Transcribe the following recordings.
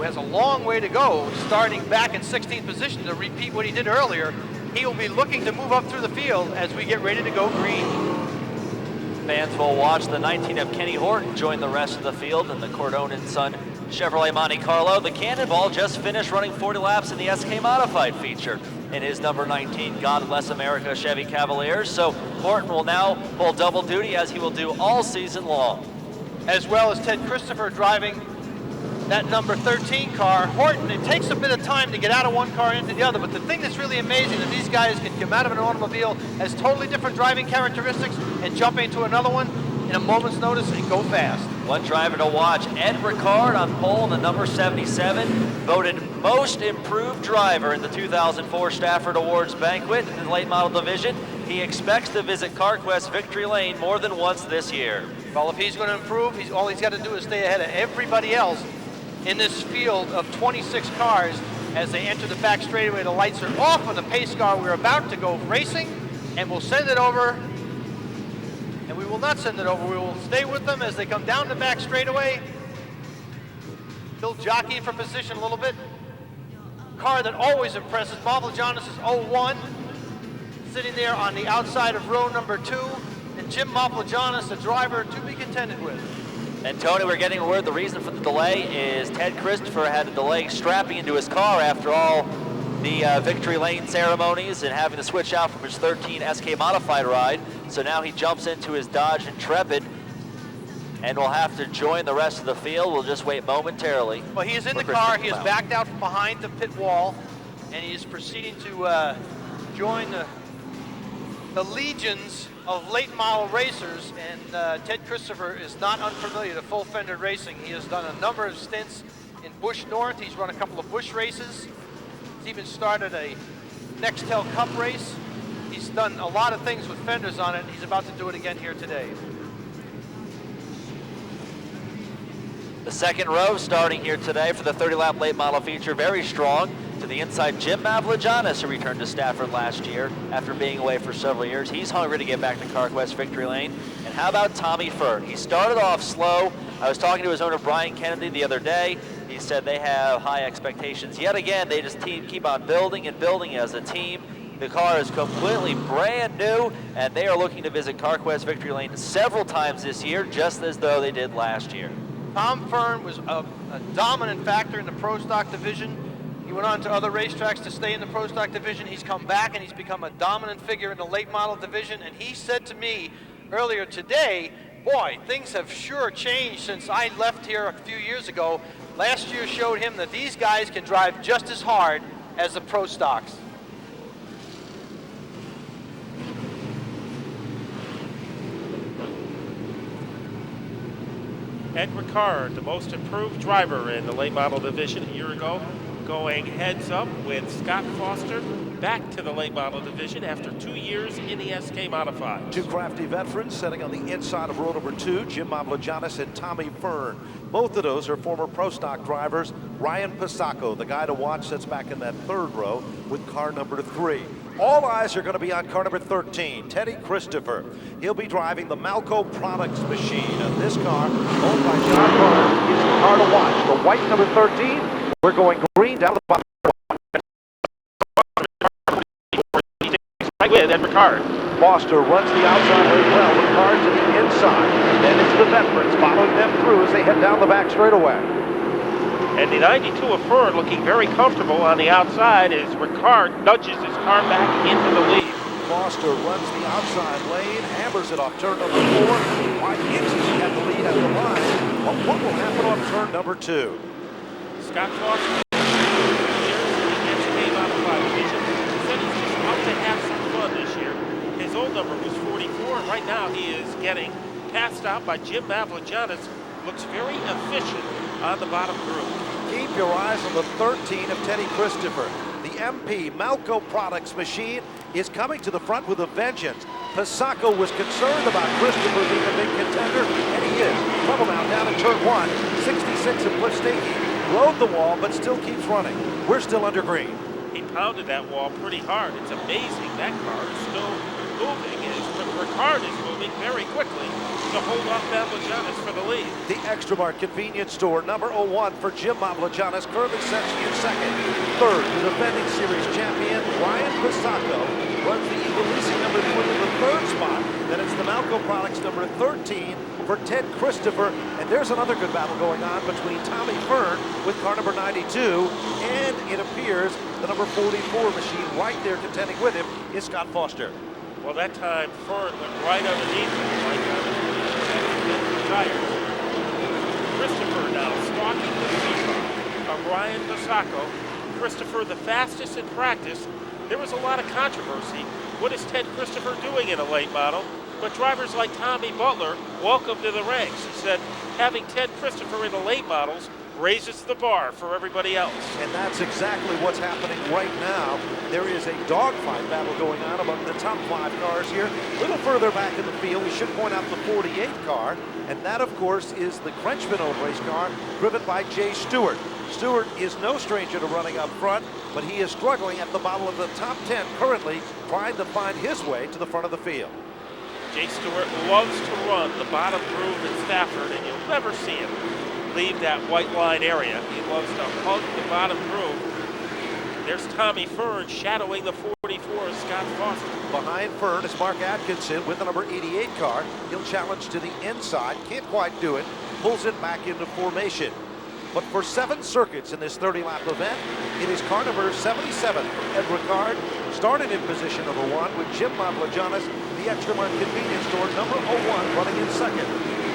who has a long way to go, starting back in 16th position to repeat what he did earlier. He will be looking to move up through the field as we get ready to go green. Fans will watch the 19 of Kenny Horton join the rest of the field in the Cordone & Son Chevrolet Monte Carlo. The Cannonball just finished running 40 laps in the SK Modified feature in his number 19 God Bless America Chevy Cavaliers. So Horton will now pull double duty as he will do all season long. As well as Ted Christopher driving that number 13 car. Horton, it takes a bit of time to get out of one car into the other, but the thing that's really amazing is these guys can come out of an automobile as totally different driving characteristics and jump into another one in a moment's notice and go fast. One driver to watch, Ed Ricard on pole in the number 77, voted most improved driver in the 2004 Stafford Awards banquet in the late model division. He expects to visit CarQuest Victory Lane more than once this year. Well, if he's going to improve, all he's got to do is stay ahead of everybody else in this field of 26 cars. As they enter the back straightaway, the lights are off on the pace car. We're about to go racing, and we'll send it over. And we will not send it over. We will stay with them as they come down the back straightaway. Still jockeying for position a little bit. Car that always impresses, Mavlouganes' 01, sitting there on the outside of row number 2. And Jim Mavlouganes, the driver to be contended with. And Tony, we're getting word the reason for the delay is Ted Christopher had a delay strapping into his car after all the Victory Lane ceremonies and having to switch out from his 13 SK Modified ride. So now he jumps into his Dodge Intrepid and will have to join the rest of the field. We'll just wait momentarily. Well, he is in the car. He has backed out from behind the pit wall, and he is proceeding to join the legions of late model racers. And Ted Christopher is not unfamiliar to full fender racing. He has done a number of stints in Busch North. He's run a couple of Busch races. He's even started a Nextel Cup race. He's done a lot of things with fenders on it. He's about to do it again here today. The second row starting here today for the 30-lap late model feature, very strong. To the inside, Jim Mavlouganes, who returned to Stafford last year after being away for several years. He's hungry to get back to CarQuest Victory Lane. And how about Tommy Fearn? He started off slow. I was talking to his owner, Brian Kennedy, the other day. He said they have high expectations. Yet again, they just keep on building and building as a team. The car is completely brand new, and they are looking to visit CarQuest Victory Lane several times this year, just as though they did last year. Tom Fearn was a dominant factor in the Pro Stock division. He went on to other racetracks to stay in the Pro Stock division. He's come back and he's become a dominant figure in the late model division. And he said to me earlier today, boy, things have sure changed since I left here a few years ago. Last year showed him that these guys can drive just as hard as the Pro Stocks. Ed Ricard, the most improved driver in the late model division a year ago, going heads up with Scott Foster back to the late model division after 2 years in the SK Modified. Two crafty veterans setting on the inside of row number 2, Jim Mavlouganes and Tommy Fearn. Both of those are former Pro Stock drivers. Ryan Posocco, the guy to watch, sits back in that third row with car number 3. All eyes are going to be on car number 13, Teddy Christopher. He'll be driving the Malco Products machine. And this car, owned by John Burns, is the car to watch. The white number 13, we're going green down the bottom. Right with Ed Ricard. Foster runs the outside very well with cars to the inside. Then it's the veterans following them through as they head down the back straightaway. And the 92 of Fearn looking very comfortable on the outside as Ricard nudges his car back into the lead. Foster runs the outside lane, hammers it off turn number 4. Why inches he had the lead at the line. But what will happen on turn number 2? Scott Foster, the SK Modified division, said he's just out to have some fun this year. His old number was 44, and right now he is getting passed out by Jim Mavlouganes. Looks very efficient on the bottom group. Keep your eyes on the 13 of Teddy Christopher. The MP Malco Products machine is coming to the front with a vengeance. Posocco was concerned about Christopher being a big contender, and he is. Trouble now down in turn 1. 66 of Posocco rode the wall, but still keeps running. We're still under green. He pounded that wall pretty hard. It's amazing that car is still moving. Ricard is moving very quickly. to hold off Mavlouganes for the lead. The Extra Mart convenience store, number 01 for Jim Mavlouganes, currently sets in second. Third, the defending series champion, Ryan Posocco, runs the Eagle Leasing number 3 in the third spot. Then it's the Malco Products number 13 for Ted Christopher. And there's another good battle going on between Tommy Fearn with car number 92, and it appears the number 44 machine right there contending with him is Scott Foster. Well, that time Fearn went right underneath him, like the tires. Christopher now stalking the lead of Ryan Posocco. Christopher, the fastest in practice. There was a lot of controversy. What is Ted Christopher doing in a late model? But drivers like Tommy Butler welcome to the ranks. He said having Ted Christopher in the late models raises the bar for everybody else. And that's exactly what's happening right now. There is a dogfight battle going on among the top 5 cars here. A little further back in the field, we should point out the 48 car, and that, of course, is the Frenchman-owned race car driven by Jay Stewart. Stewart is no stranger to running up front, but he is struggling at the bottom of the top 10 currently, trying to find his way to the front of the field. Jay Stewart loves to run the bottom groove in Stafford, and you'll never see him leave that white line area. He loves to hug the bottom groove. There's Tommy Fearn shadowing the 44, Scott Foster. Behind Fearn is Mark Atkinson with the number 88 car. He'll challenge to the inside, can't quite do it, pulls it back into formation. But for 7 circuits in this 30-lap event, it is car number 77 from Ed Ricard, started in position number 1 with Jim Mavlouganes, the Extra Mart convenience store number 01 running in second.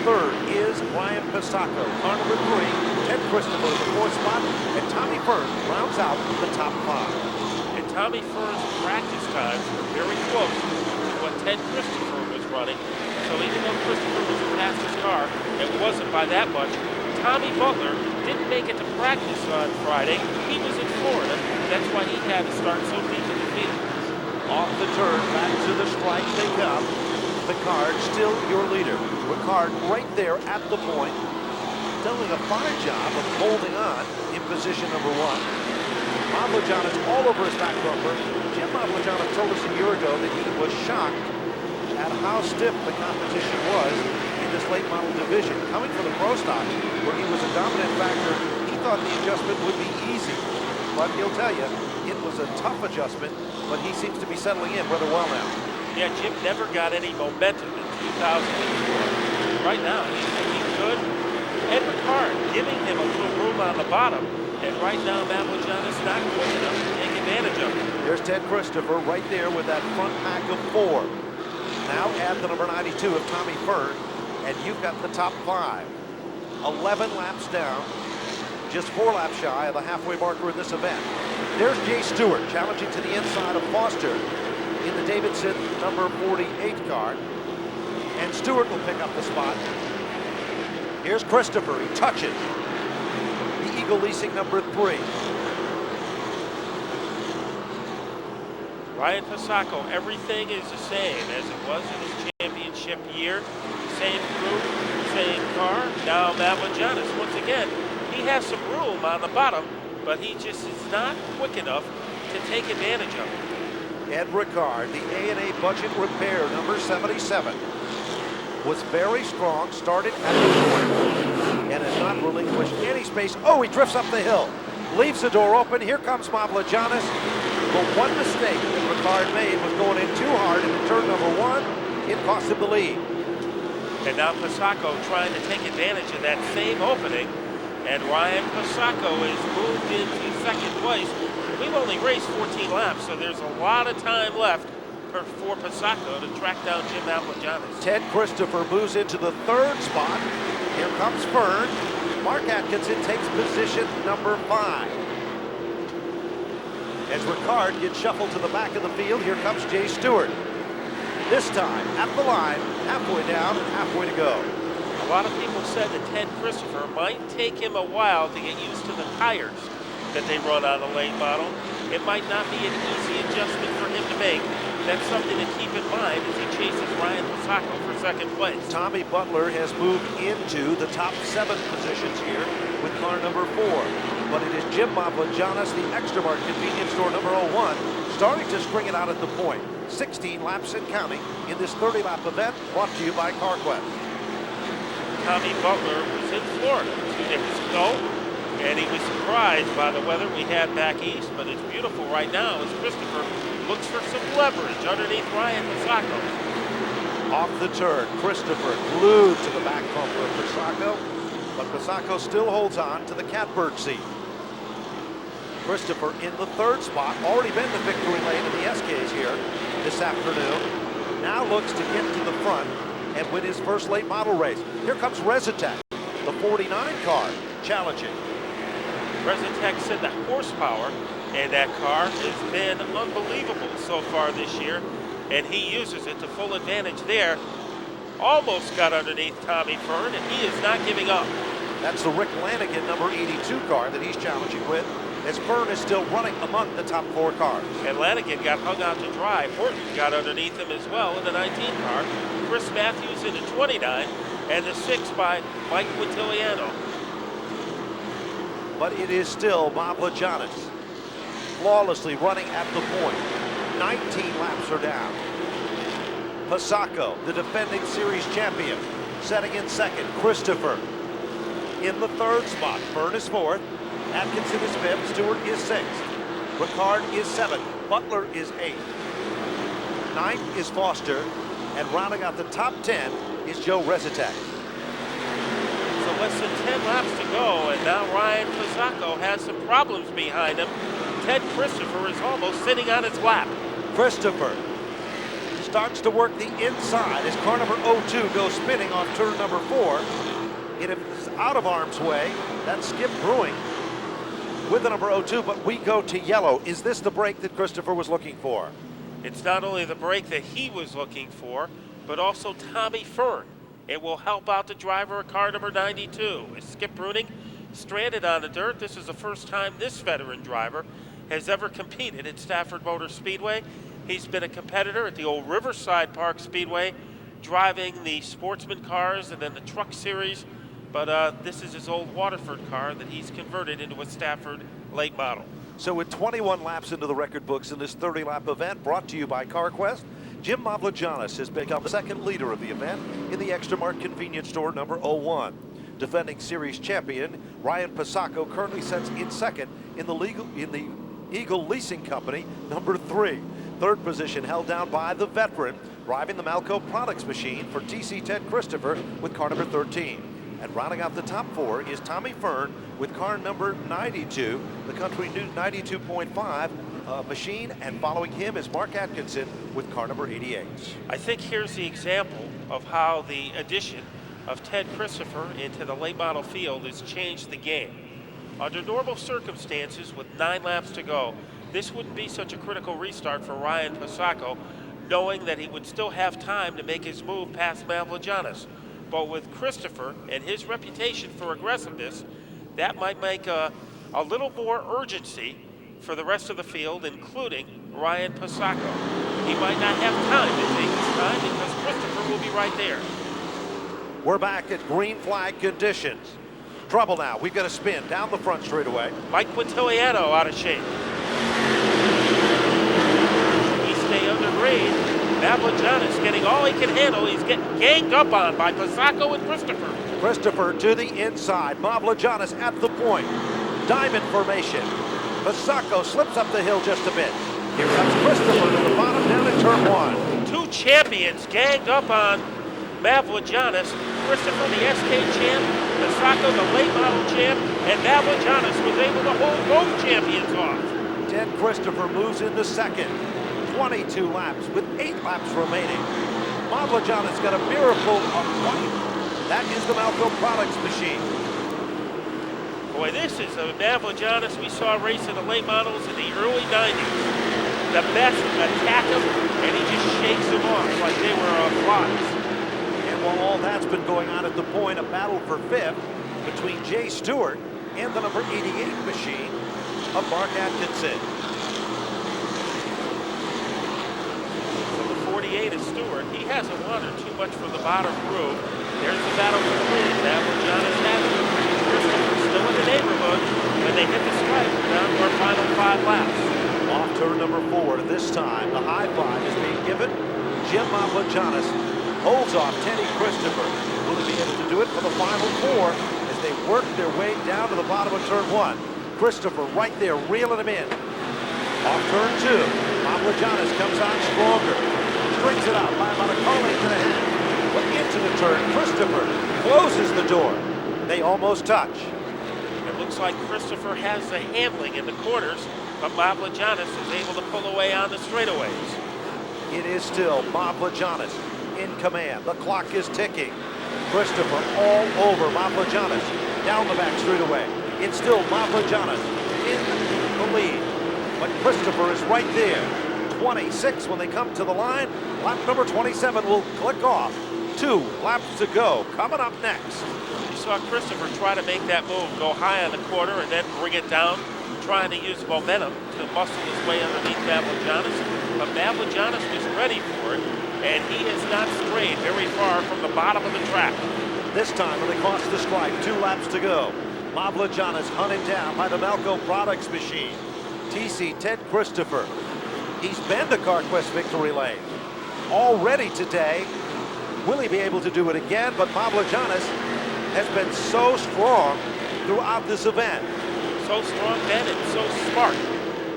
Third is Ryan Posocco, car number 3, Ted Christopher in the 4th spot, and Tommy Fearn rounds out the top 5. And Tommy Fearn's practice times were very close to what Ted Christopher was running. So even though Christopher was the fastest car, it wasn't by that much. Tommy Butler didn't make it to practice on Friday. He was in Florida. That's why he had to start so deep in the field. Off the turn, back to the strike they come. Ricard still your leader. Ricard right there at the point, doing a fine job of holding on in position number 1. Mavlouganes all over his back bumper. Jim Mavlouganes told us a year ago that he was shocked at how stiff the competition was in this late model division. Coming from the Pro Stock, where he was a dominant factor, he thought the adjustment would be easy. But he'll tell you, it was a tough adjustment, but he seems to be settling in rather well now. Yeah, Jim never got any momentum in 2004. Right now, he's looking good. Ed Ricard giving him a little room on the bottom, and right now Mavlouganes not quick enough to take advantage of it. There's Ted Christopher right there with that front pack of 4. Now add the number 92 of Tommy Fearn, and you've got the top 5. 11 laps down, just 4 laps shy of the halfway marker in this event. There's Jay Stewart challenging to the inside of Foster in the Davidson number 48 car, and Stewart will pick up the spot. Here's Christopher, he touches the Eagle Leasing number 3. Ryan Posocco, everything is the same as it was in his championship year. Same crew, same car. Now Mavlouganes, once again, he has some room on the bottom, but he just is not quick enough to take advantage of it. Ed Ricard, the A&A budget repair number 77, was very strong, started at the point, and has not relinquished any space. Oh, he drifts up the hill, leaves the door open. Here comes Mavlouganes. But one mistake that Ricard made was going in too hard into turn number 1. It cost him the lead. And now Posocco trying to take advantage of that same opening. And Ryan Posocco is moved into second place. We've only raced 14 laps, so there's a lot of time left for Posocco to track down Jim Mavlouganes. Ted Christopher moves into the 3rd spot. Here comes Fearn. Mark Atkinson takes position number 5. As Ricard gets shuffled to the back of the field, here comes Jay Stewart. This time, at the line, halfway down and halfway to go. A lot of people said that Ted Christopher might take him a while to get used to the tires that they run on the late model. It might not be an easy adjustment for him to make. That's something to keep in mind as he chases Ryan Posocco for second place. Tommy Butler has moved into the top 7 positions here with car number 4. But it is Jim Mavlouganes, the Extra Mart convenience store number 01, starting to string it out at the point. 16 laps and counting in this 30-lap event brought to you by CarQuest. Tommy Butler was in Florida 2 days ago, and he was surprised by the weather we had back east, but it's beautiful right now as Christopher looks for some leverage underneath Ryan Posocco. Off the turn, Christopher glued to the back bumper of Posocco, but Posocco still holds on to the catbird seat. Christopher in the third spot, already been to victory lane in the SKs here this afternoon. Now looks to get to the front and win his first late model race. Here comes Rezitek, the 49 car, challenging. Rezitek said the horsepower in that car has been unbelievable so far this year, and he uses it to full advantage there. Almost got underneath Tommy Fearn, and he is not giving up. That's the Rick Lanigan number 82 car that he's challenging with, as Fearn is still running among the top 4 cars. And Lanigan got hung out to dry. Horton got underneath him as well in the 19 car. Chris Matthews in the 29, and the 6 by Mike Quintiliano. But it is still Mavlouganes flawlessly running at the point. 19 laps are down. Posocco, the defending series champion, setting in second. Christopher in the third spot. Fearn is fourth. Atkinson is fifth. Stewart is sixth. Ricard is seventh. Butler is eighth. Ninth is Foster. And rounding out the top 10 is Joe Rezitek. So less than 10 laps to go, and now Ryan Posocco has some problems behind him. Ted Christopher is almost sitting on his lap. Christopher starts to work the inside as car number 02 goes spinning on turn number 4. It is out of harm's way. That's Skip Brewing with the number 02, but we go to yellow. Is this the break that Christopher was looking for? It's not only the break that he was looking for, but also Tommy Fearn. It will help out the driver of car number 92. As Skip Bruning stranded on the dirt, this is the first time this veteran driver has ever competed at Stafford Motor Speedway. He's been a competitor at the old Riverside Park Speedway, driving the sportsman cars and then the truck series, but this is his old Waterford car that he's converted into a Stafford late model. So with 21 laps into the record books in this 30-lap event brought to you by CarQuest, Jim Mavlouganes has become the second leader of the event in the Extra Mart convenience store number 01. Defending series champion Ryan Posocco currently sits in second in the Eagle Leasing Company number 3. Third position held down by the veteran driving the Malco Products machine for TC Ted Christopher with car number 13. And rounding out the top 4 is Tommy Fearn with car number 92, the country new 92.5 machine, and following him is Mark Atkinson with car number 88. I think here's the example of how the addition of Ted Christopher into the late model field has changed the game. Under normal circumstances, with 9 laps to go, this wouldn't be such a critical restart for Ryan Posocco, knowing that he would still have time to make his move past Mavlouganes. But with Christopher and his reputation for aggressiveness, that might make a little more urgency for the rest of the field, including Ryan Posocco. He might not have time to take his time because Christopher will be right there. We're back at green flag conditions. Trouble now. We've got a spin down the front straightaway. Mike Quintiliano out of shape. He stay under grade. Mavlouganes getting all he can handle. He's getting ganged up on by Posocco and Christopher. Christopher to the inside. Mavlouganes at the point. Diamond formation. Posocco slips up the hill just a bit. Here comes Christopher to the bottom down in turn 1. 2 champions ganged up on Mavlouganes. Christopher, the SK champ, Posocco, the late model champ, and Mavlouganes was able to hold both champions off. Ted Christopher moves into second. 22 laps with 8 laps remaining. Mavlouganes got a miracle of white. That is the Malco Products machine. Boy, this is a Mavlouganes we saw race in the late models in the early 90s. The best attack him, and he just shakes them off like they were flies. And while all that's been going on at the point, a battle for 5th between Jay Stewart and the number 88 machine of Mark Atkinson. 48 is Stewart. He hasn't wanted too much from the bottom group. There's the battle for the lead. Mavlouganes has it. Christopher's still in the neighborhood when they hit the stripe. We're down to our final 5 laps. Off turn number 4. This time, the high five is being given. Jim Mavlouganes holds off Teddy Christopher. Will they be able to do it for the final four as they work their way down to the bottom of turn one? Christopher right there reeling him in. Off turn two, Mavlouganes comes on stronger. Strings it out by about a car length and a half. But into the turn, Christopher closes the door. They almost touch. It looks like Christopher has the handling in the corners, but Mavlouganes is able to pull away on the straightaways. It is still Mavlouganes in command. The clock is ticking. Christopher all over Mavlouganes down the back straightaway. It's still Mavlouganes in the lead. But Christopher is right there. 26 when they come to the line. Lap number 27 will click off. 2 laps to go. Coming up next. You saw Christopher try to make that move, go high on the corner and then bring it down, trying to use momentum to muscle his way underneath Mavlouganes. But Mavlouganes was ready for it, and he has not strayed very far from the bottom of the track. This time when they cross the stripe, 2 laps to go. Mavlouganes hunted down by the Malco Products machine. TC Ted Christopher. He's been to CarQuest victory lane already today. Will he be able to do it again? But Mavlouganes has been so strong throughout this event. So strong, Ben, and so smart,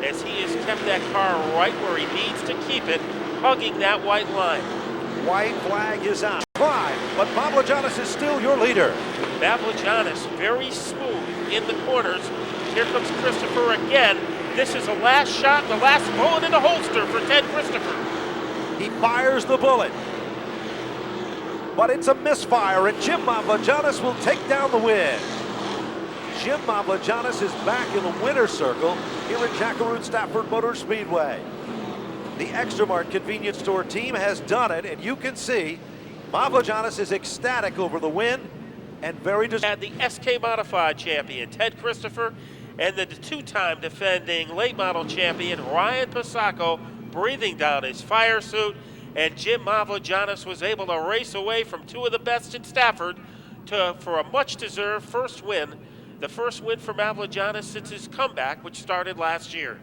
as he has kept that car right where he needs to keep it, hugging that white line. White flag is out. 5, but Mavlouganes is still your leader. Mavlouganes very smooth in the corners. Here comes Christopher again. This is the last shot, the last bullet in the holster for Ted Christopher. He fires the bullet, but it's a misfire, and Jim Mavlouganes will take down the win. Jim Mavlouganes is back in the winner's circle here at Jackaroo Stafford Motor Speedway. The Extramart convenience store team has done it, and you can see Mavlouganes is ecstatic over the win and very Had the SK Modified champion, Ted Christopher, and the two-time defending late model champion, Ryan Posocco, breathing down his fire suit, and Jim Mavlouganes was able to race away from 2 of the best in Stafford for a much-deserved first win, the first win for Mavlouganes since his comeback, which started last year.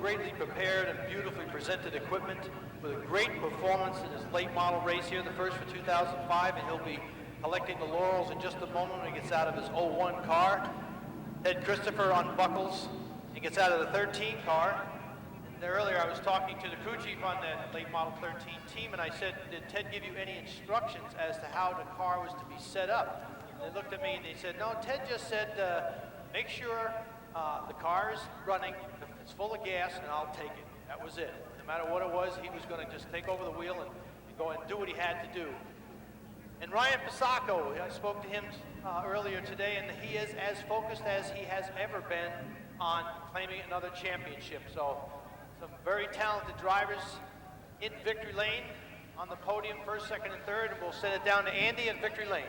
Greatly prepared and beautifully presented equipment with a great performance in his late model race here, the first for 2005, and he'll be collecting the laurels in just a moment when he gets out of his 01 car. Ted Christopher unbuckles and gets out of the 13 car. And earlier I was talking to the crew chief on that late model 13 team, and I said, did Ted give you any instructions as to how the car was to be set up? And they looked at me and they said, no, Ted just said, make sure the car is running, it's full of gas, and I'll take it. That was it. No matter what it was, he was going to just take over the wheel and go and do what he had to do. And Ryan Posocco, I spoke to him earlier today, and he is as focused as he has ever been on claiming another championship. So some very talented drivers in victory lane on the podium, first, second, and third, and we'll send it down to Andy in victory lane.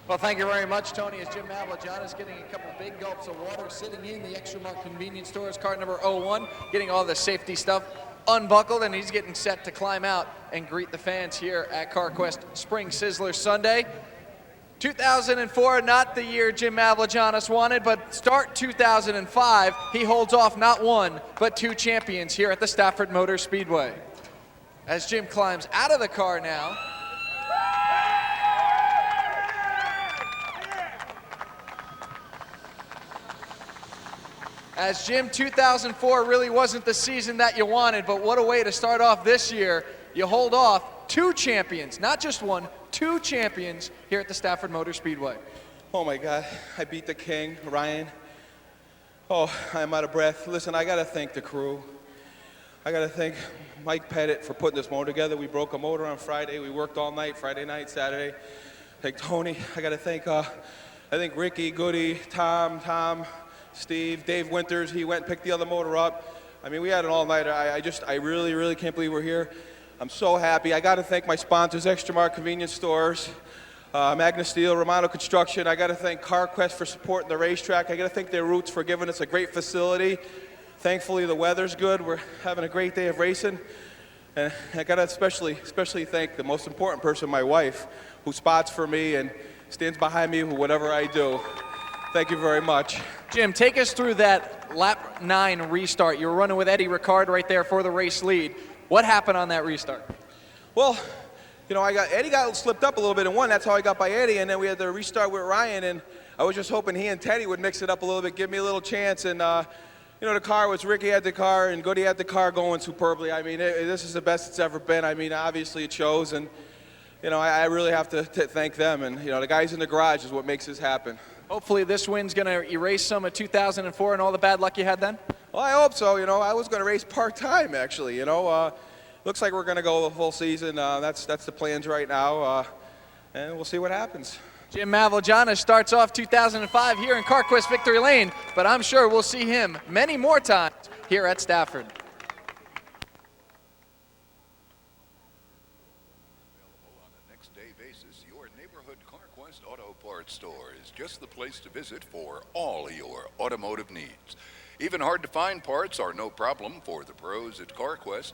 Well, thank you very much, Tony. As Jim Mavlouganes getting a couple big gulps of water, sitting in the Extramart convenience stores, car number 01, getting all the safety stuff unbuckled, and he's getting set to climb out and greet the fans here at CarQuest Spring Sizzler Sunday. 2004, not the year Jim Mavlouganes wanted, but start 2005, he holds off not 1, but 2 champions here at the Stafford Motor Speedway. As Jim climbs out of the car now, as Jim, 2004 really wasn't the season that you wanted, but what a way to start off this year. You hold off 2 champions, not just 1, 2 champions here at the Stafford Motor Speedway. Oh my God, I beat the king, Ryan. Oh, I'm out of breath. Listen, I gotta thank the crew. I gotta thank Mike Pettit for putting this motor together. We broke a motor on Friday. We worked all night, Friday night, Saturday. Thank Tony. I gotta thank I think Ricky, Goody, Tom, Steve, Dave Winters, he went and picked the other motor up. I mean, we had an all-nighter. I really, really can't believe we're here. I'm so happy. I got to thank my sponsors, Extra Mart Convenience Stores, Magna Steel, Romano Construction. I got to thank CarQuest for supporting the racetrack. I got to thank their Roots for giving us a great facility. Thankfully, the weather's good. We're having a great day of racing. And I got to especially thank the most important person, my wife, who spots for me and stands behind me whatever I do. Thank you very much. Jim, take us through that lap 9 restart. You were running with Eddie Ricard right there for the race lead. What happened on that restart? Well, you know, Eddie got slipped up a little bit in one. That's how I got by Eddie, and then we had the restart with Ryan, and I was just hoping he and Teddy would mix it up a little bit, give me a little chance, and you know, the car was, Ricky had the car, and Goody had the car going superbly. I mean, this is the best it's ever been. I mean, obviously it shows, and you know, I really have to thank them, and you know, the guys in the garage is what makes this happen. Hopefully this win's going to erase some of 2004 and all the bad luck you had then? Well, I hope so. You know, I was going to race part-time, actually. You know, looks like we're going to go the full season. That's the plans right now, and we'll see what happens. Jim Mavlouganes starts off 2005 here in CarQuest Victory Lane, but I'm sure we'll see him many more times here at Stafford. Auto Parts store is just the place to visit for all your automotive needs. Even hard to find parts are no problem for the pros at CarQuest.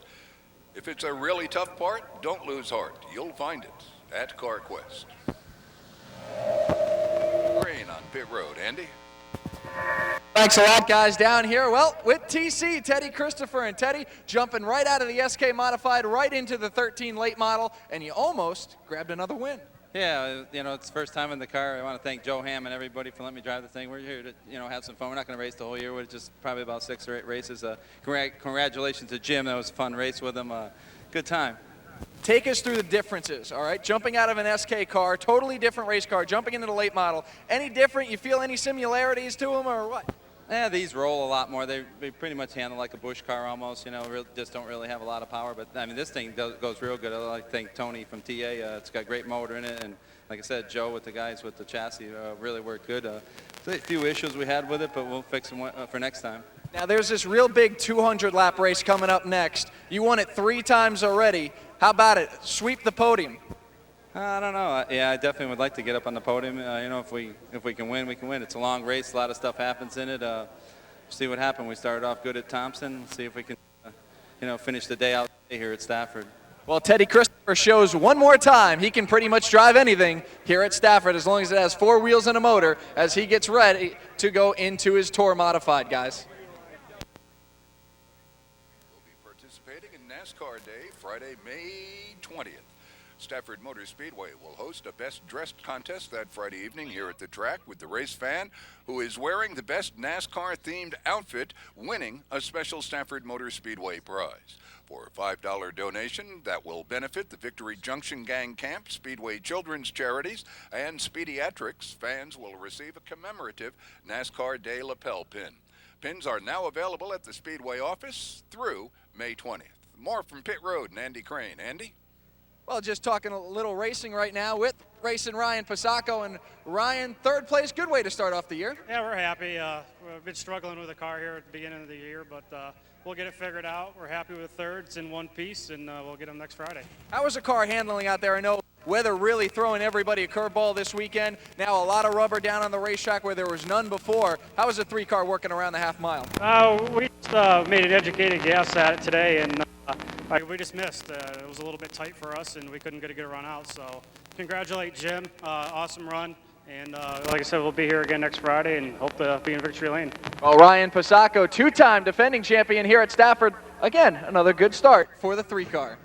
If it's a really tough part, don't lose heart. You'll find it at CarQuest. Rain on pit road, Andy. Thanks a lot, guys, down here. Well, with TC, Teddy Christopher, and Teddy jumping right out of the SK Modified right into the 13 late model, and you almost grabbed another win. Yeah, you know, it's the first time in the car. I want to thank Joe Ham and everybody for letting me drive the thing. We're here to, you know, have some fun. We're not going to race the whole year. We're just probably about 6 or 8 races. Congratulations to Jim. That was a fun race with him. Good time. Take us through the differences, all right? Jumping out of an SK car, totally different race car, jumping into the late model. Any different? You feel any similarities to them or what? Yeah, these roll a lot more. They pretty much handle like a Busch car almost, you know, just don't really have a lot of power. But, I mean, this thing goes real good. I like to thank Tony from TA. It's got a great motor in it. And like I said, Joe with the guys with the chassis really worked good. A few issues we had with it, but we'll fix them for next time. Now, there's this real big 200-lap race coming up next. You won it 3 times already. How about it? Sweep the podium. I don't know. Yeah, I definitely would like to get up on the podium. You know, if we can win, we can win. It's a long race. A lot of stuff happens in it. See what happened. We started off good at Thompson. See if we can, you know, finish the day out here at Stafford. Well, Teddy Christopher shows one more time he can pretty much drive anything here at Stafford as long as it has 4 wheels and a motor as he gets ready to go into his Tour Modified, guys. We'll be participating in NASCAR Day, Friday, May 20th. Stafford Motor Speedway will host a Best Dressed contest that Friday evening here at the track with the race fan who is wearing the best NASCAR-themed outfit, winning a special Stafford Motor Speedway prize. For a $5 donation that will benefit the Victory Junction Gang Camp, Speedway Children's Charities, and Speediatrics, fans will receive a commemorative NASCAR Day lapel pin. Pins are now available at the Speedway office through May 20th. More from Pit Road and Andy Crane. Andy? Well, just talking a little racing right now with racing Ryan Posocco. And Ryan, 3rd place, good way to start off the year. Yeah, we're happy. We've been struggling with the car here at the beginning of the year, but we'll get it figured out. We're happy with 3rd. It's in one piece, and we'll get them next Friday. How was the car handling out there? I know weather really throwing everybody a curveball this weekend. Now a lot of rubber down on the racetrack where there was none before. How was the 3 car working around the half mile? We just made an educated guess at it today, and we just missed. It was a little bit tight for us, and we couldn't get a good run out. So congratulate Jim. Awesome run. And like I said, we'll be here again next Friday and hope to be in victory lane. Well, Ryan Posocco, 2-time defending champion here at Stafford. Again, another good start for the 3 car.